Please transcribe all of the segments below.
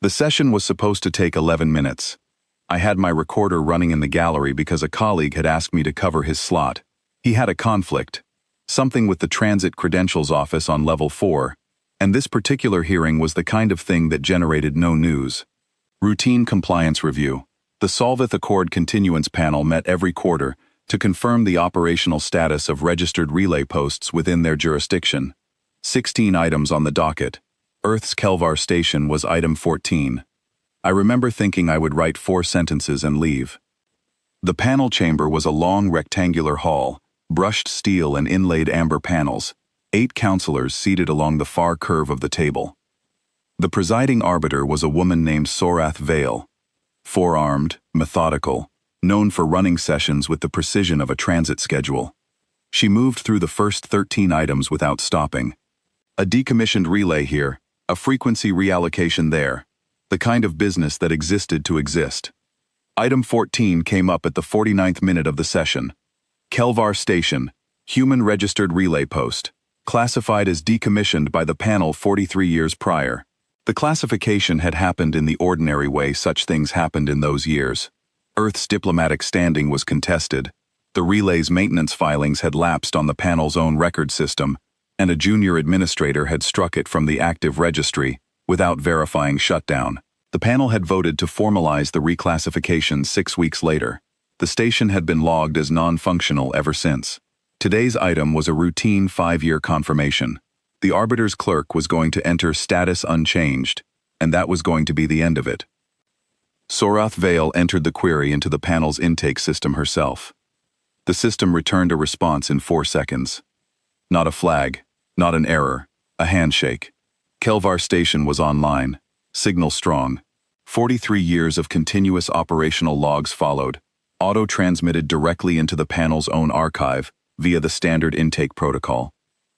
The session was supposed to take 11 minutes. I had my recorder running in the gallery because a colleague had asked me to cover his slot. He had a conflict, something with the Transit Credentials Office on level 4, and this particular hearing was the kind of thing that generated no news. Routine compliance review. The Solveth Accord Continuance Panel met every quarter to confirm the operational status of registered relay posts within their jurisdiction. 16 items on the docket. Earth's Kelvar station was item 14. I remember thinking I would write 4 sentences and leave. The panel chamber was a long rectangular hall, brushed steel and inlaid amber panels, 8 counselors seated along the far curve of the table. The presiding arbiter was a woman named Solveth Vale, four-armed, methodical, known for running sessions with the precision of a transit schedule. She moved through the first 13 items without stopping. A decommissioned relay here, a frequency reallocation there, the kind of business that existed to exist. Item 14 came up at the 49th minute of the session. Kelvar Station, human registered relay post, classified as decommissioned by the panel 43 years prior. The classification had happened in the ordinary way such things happened in those years. Earth's diplomatic standing was contested. The relay's maintenance filings had lapsed on the panel's own record system, and a junior administrator had struck it from the active registry without verifying shutdown. The panel had voted to formalize the reclassification 6 weeks later. The station had been logged as non-functional ever since. Today's item was a routine 5-year confirmation. The arbiter's clerk was going to enter status unchanged, and that was going to be the end of it. Solveth Vale entered the query into the panel's intake system herself. The system returned a response in 4 seconds. Not a flag, not an error, a handshake. Kelvar Station was online, signal strong. 43 years of continuous operational logs followed, auto-transmitted directly into the panel's own archive via the standard intake protocol.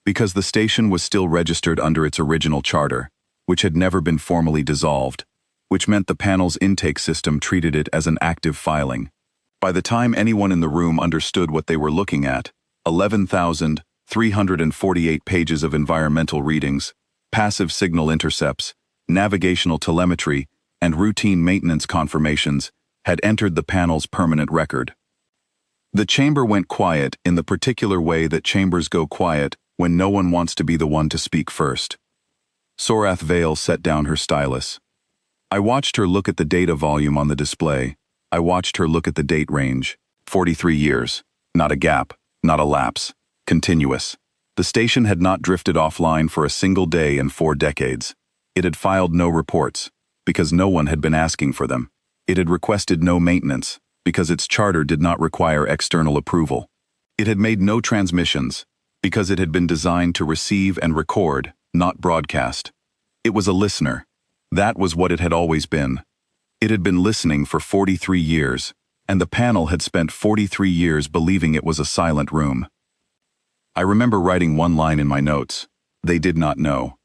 Because the station was still registered under its original charter, which had never been formally dissolved, which meant the panel's intake system treated it as an active filing. By the time anyone in the room understood what they were looking at, 11,348 pages of environmental readings, passive signal intercepts, navigational telemetry, and routine maintenance confirmations had entered the panel's permanent record. The chamber went quiet in the particular way that chambers go quiet when no one wants to be the one to speak first. Solveth Vale set down her stylus. I watched her look at the data volume on the display. I watched her look at the date range. 43 years. Not a gap, not a lapse. Continuous. The station had not drifted offline for a single day in 4 decades. It had filed no reports, because no one had been asking for them. It had requested no maintenance, because its charter did not require external approval. It had made no transmissions, because it had been designed to receive and record, not broadcast. It was a listener. That was what it had always been. It had been listening for 43 years, and the panel had spent 43 years believing it was a silent room. I remember writing one line in my notes. They did not know.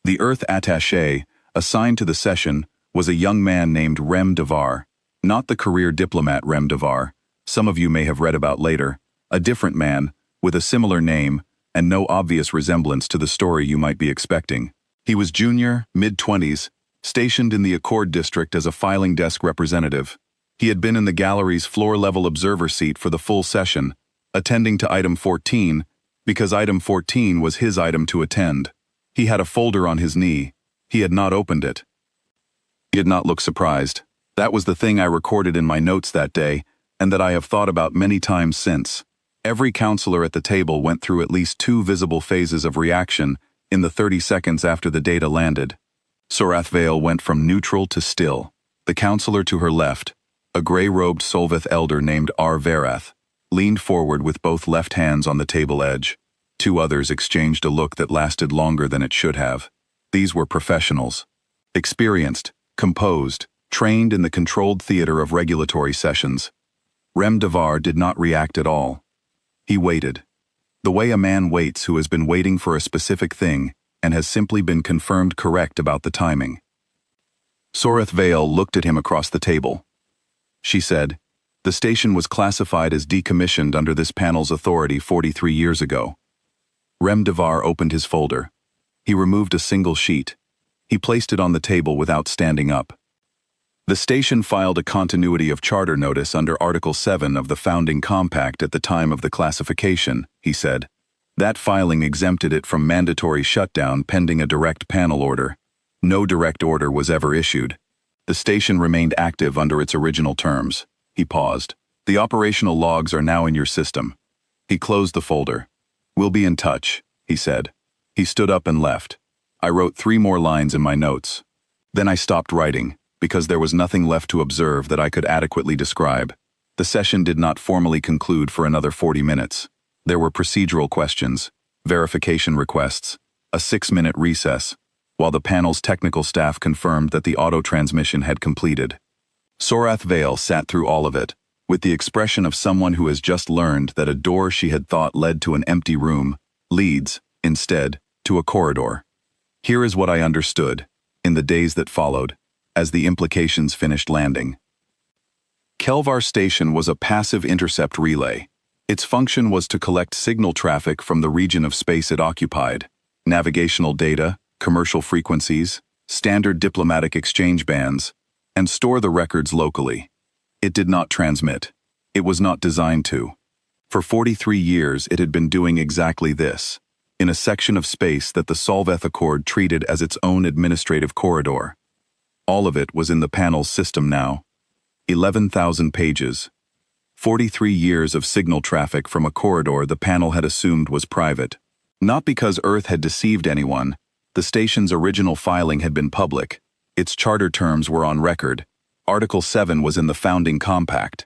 The Earth attaché assigned to the session was a young man named Rem Devar, not the career diplomat Rem Devar, some of you may have read about later, a different man, with a similar name and no obvious resemblance to the story you might be expecting. He was junior, mid-20s, stationed in the Accord District as a filing desk representative. He had been in the gallery's floor-level observer seat for the full session, attending to item 14, because item 14 was his item to attend. He had a folder on his knee. He had not opened it. He did not look surprised. That was the thing I recorded in my notes that day, and that I have thought about many times since. Every counselor at the table went through at least 2 visible phases of reaction in the 30 seconds after the data landed. Solveth Vale went from neutral to still. The counselor to her left, a gray-robed Solveth elder named R. Varath, leaned forward with both left hands on the table edge. 2 others exchanged a look that lasted longer than it should have. These were professionals. Experienced, composed, trained in the controlled theater of regulatory sessions. Rem Devar did not react at all. He waited. The way a man waits who has been waiting for a specific thing and has simply been confirmed correct about the timing. Solveth Vale looked at him across the table. She said, "The station was classified as decommissioned under this panel's authority 43 years ago." Rem Devar opened his folder. He removed a single sheet. He placed it on the table without standing up. The station filed a continuity of charter notice under Article 7 of the founding compact at the time of the classification, he said. That filing exempted it from mandatory shutdown pending a direct panel order. No direct order was ever issued. The station remained active under its original terms. He paused. The operational logs are now in your system. He closed the folder. We'll be in touch, he said. He stood up and left. I wrote 3 more lines in my notes. Then I stopped writing, because there was nothing left to observe that I could adequately describe. The session did not formally conclude for another 40 minutes. There were procedural questions, verification requests, a 6-minute recess, while the panel's technical staff confirmed that the auto-transmission had completed. Solveth Vale sat through all of it, with the expression of someone who has just learned that a door she had thought led to an empty room leads, instead, to a corridor. Here is what I understood, in the days that followed, as the implications finished landing. Kelvar Station was a passive intercept relay. Its function was to collect signal traffic from the region of space it occupied, navigational data, commercial frequencies, standard diplomatic exchange bands, and store the records locally. It did not transmit. It was not designed to. For 43 years it had been doing exactly this, in a section of space that the Solveth Accord treated as its own administrative corridor. All of it was in the panel's system now. 11,000 pages. 43 years of signal traffic from a corridor the panel had assumed was private. Not because Earth had deceived anyone. The station's original filing had been public. Its charter terms were on record. Article 7 was in the founding compact.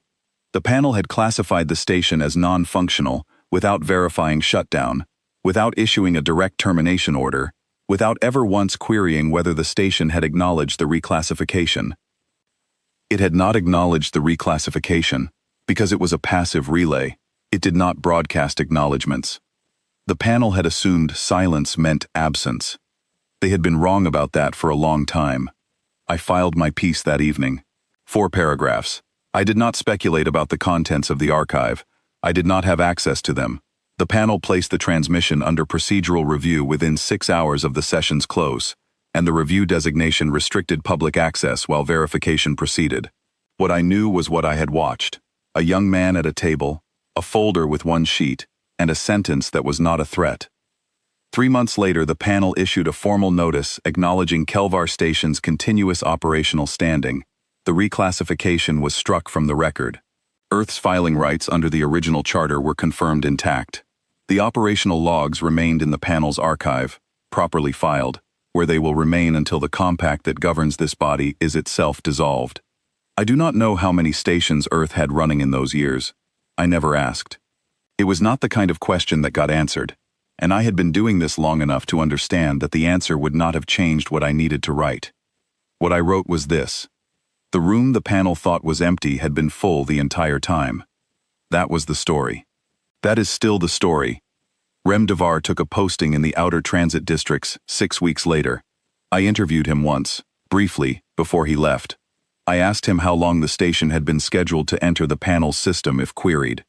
The panel had classified the station as non-functional, without verifying shutdown, without issuing a direct termination order, without ever once querying whether the station had acknowledged the reclassification. It had not acknowledged the reclassification, because it was a passive relay. It did not broadcast acknowledgements. The panel had assumed silence meant absence. They had been wrong about that for a long time. I filed my piece that evening. 4 paragraphs. I did not speculate about the contents of the archive. I did not have access to them. The panel placed the transmission under procedural review within 6 hours of the session's close, and the review designation restricted public access while verification proceeded. What I knew was what I had watched: a young man at a table, a folder with 1 sheet, and a sentence that was not a threat. 3 months later, the panel issued a formal notice acknowledging Kelvar Station's continuous operational standing. The reclassification was struck from the record. Earth's filing rights under the original charter were confirmed intact. The operational logs remained in the panel's archive, properly filed, where they will remain until the compact that governs this body is itself dissolved. I do not know how many stations Earth had running in those years. I never asked. It was not the kind of question that got answered, and I had been doing this long enough to understand that the answer would not have changed what I needed to write. What I wrote was this: the room the panel thought was empty had been full the entire time. That was the story. That is still the story. Rem Devar took a posting in the Outer Transit Districts 6 weeks later. I interviewed him once, briefly, before he left. I asked him how long the station had been scheduled to enter the panel's system if queried.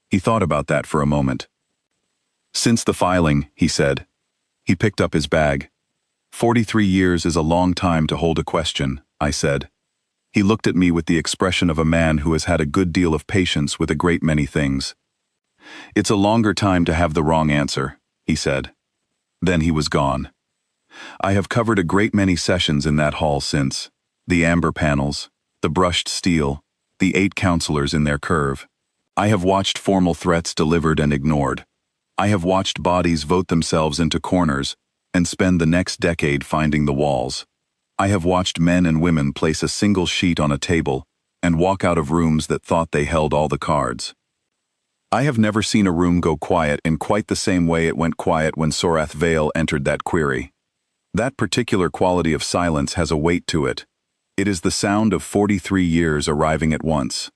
He thought about that for a moment. Since the filing, he said. He picked up his bag. 43 years is a long time to hold a question, I said. He looked at me with the expression of a man who has had a good deal of patience with a great many things. It's a longer time to have the wrong answer, he said. Then he was gone. I have covered a great many sessions in that hall since. The amber panels, the brushed steel, the 8 counselors in their curve. I have watched formal threats delivered and ignored. I have watched bodies vote themselves into corners and spend the next decade finding the walls. I have watched men and women place a single sheet on a table and walk out of rooms that thought they held all the cards. I have never seen a room go quiet in quite the same way it went quiet when Solveth Vale entered that query. That particular quality of silence has a weight to it. It is the sound of 43 years arriving at once.